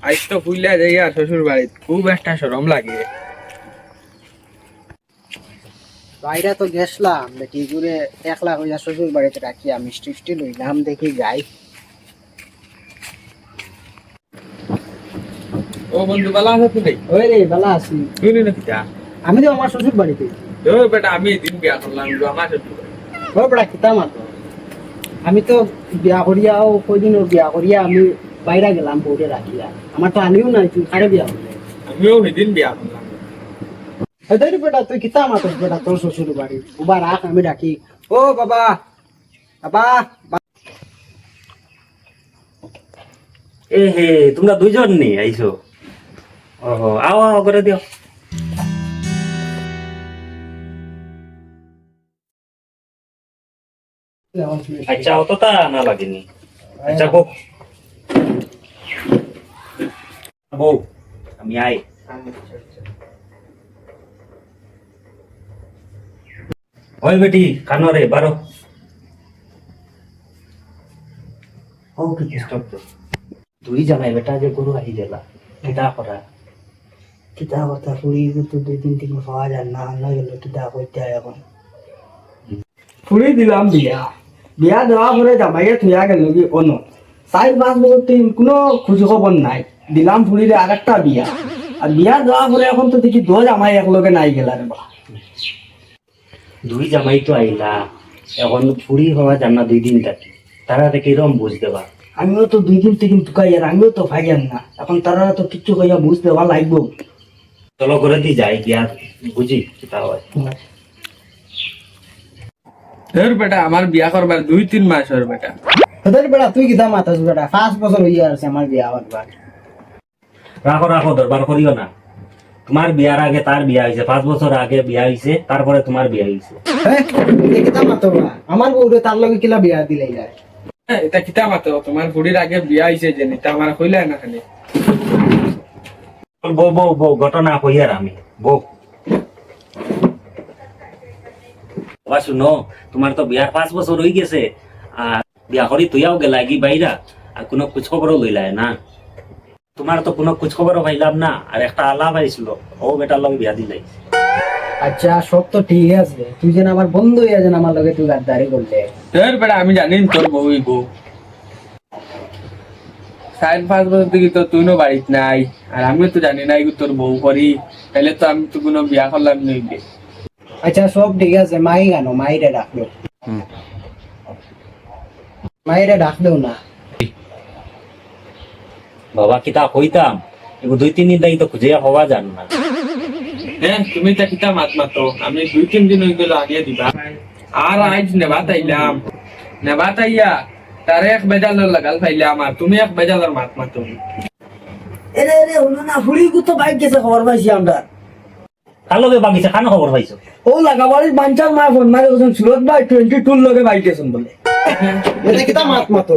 আজ তো ফুইলা যাইয়া শ্বশুর বাড়ি খুব একটা শরম লাগে। বাইরে তো গেছলাম দেখি ঘুরে 1 লাখ হইয়া শ্বশুর বাড়িতে রাখিয়া মিষ্টি ফিষ্টি লইলাম দেখি যাই। ও বন্ধু বালা আছে তুমি? ওই রে ভালো আছি। তুই না কিটা? আমি তো আমার শ্বশুর বাড়িতে। ও বেটা আমি এদিন বিয়া করলাম গো আমার শ্বশুর বাড়ি। ও বেটা কিতা মাত্র আমি তো বিয়া করিয়াও কয়দিন ওর বিয়া করিয়া আমি বাইরে গেলাম বউরে রাখিয়া। আমার তো আনিও নাই, তুই কারে বিয়া করলে? আমিও সেদিন বিয়া করলাম। হেদারি বেটা তুই কিতা মাত্র বেটা তোর শ্বশুর বাড়ি উবা রাখ, আমি ডাকি। ও বাবা বাবা এ হে তোমরা দুইজন নি আইছো? ওহো আও আও করে দিও। আচ্ছা অতটা না লাগেনি। আচ্ছা বউ বউ আমি আই। ওই বেটি কানো রে বারো। ও কি স্টপ তো দুই জামাই বেটা যে গরু আহি গেলা কিতা করা? কিতা কথা ফুড়ি তো 2-3 দিন পাওয়া যায় না, না গেল কিতা কইতে এখন ফুড়ি দিলাম বিয়া। বিয়া দেওয়া পরে জামাইয়ে থুয়া গেল কি অন 4-5 বছর কোনো খোঁজ খবর নাই। দিলাম ফুড়িরে আরেকটা বিয়া, আর বিয়া দেওয়া পরে এখন তো দেখি 2 জামাই একলগে নাই গেলা রে বা। দুই জামাই তো আইলা এখন ফুরি হওয়া জানা 2 দিন থাকি তারা থেকে এরম বুঝ দেবা। আমিও তো 2 দিন থেকে টুকাই, আর আমিও তো ভাইয়ান না, এখন তারা তো কিচ্ছু কইয়া বুঝ দেওয়া লাগবো। চলো করে দি যাই গিয়া বুঝি কিতা হয়। ধর বেটা আমার বিয়া করবার 2-3 মাস হর বেটা। তোদের বেটা তুই কিতা মাতাস বেটা? 5 বছর হইয়া আছে আমার বিয়া হবার। রাখো রাখো দরবার করিও না। তোমার বিয়ার আগে তার বিয়া হয়েছে, 5 বছর আগে বিয়া হয়েছে, তারপরে তোমার বিয়া হয়েছে। হ্যাঁ কিতা মাতো না, আমার বউরে তার লগে কিলা বিয়া দিলাই যায়। এটা কিতা মাতো তোমার বুড়ির আগে বিয়া হইছে যে নিতা আমার কইলা না খালি। বউ বউ বউ ঘটনা কইয়ার আমি বউ বাবা শুনো, তোমার তো বিয়ার 5 বছর হয়ে গেছে, আর বিয়া করি তুইয়াও গেলা কি বাইরা, আর কোনো খোঁজ খবরও লইলাই না। তোমার তো কোনো খোঁজ খবরও পাইলাম না, আর একটা আলাপ আইছিল ও বেটার লগে বিয়া দিলাই। আচ্ছা সব তো ঠিক আছে, তুই যেন আমার বন্ধু হইয়া যেন আমার লগে তুই গাদ্দারি করলে। ধর বেটা আমি জানি তোর বউই বউ। 4-5 বছর থেকে তো তুই নো বাড়িত নাই, আর আমিও তো জানি না তোর বউ করি, তাহলে তো আমি তো কোনো বিয়া করলাম নইবে। আচ্ছা সব ঠিক আছে, মাই গানো মাইরে ডাকলো। মাইরে ডাকলেও না। বাবা কিতা কইতাম এগো 2-3 দিন লাগি তো খুঁজে হওয়া জান না। হ্যাঁ তুমি তা কিতা মাত মাতো, আমি 2-3 দিন হয়ে গেল আনিয়ে দিবা। আর আজ নেবাত আইলাম, নেবাত আইয়া তারে 1 বেজালের লাগাল পাইলাম, আর তুমি 1 বেজালের মাত মাতো। এরে এরে হলো না, ফুড়ি কত বাইক গেছে খবর পাইছি আমরা। কার লগে বাগিছে খানো খবর পাইছো? ও লাগাবাড়ির বাঞ্চাল মা ফোন মারে বলছেন সুরত ভাই 22 লগে বাইক গেছেন বলে। এটা কিতা মাত মাতো?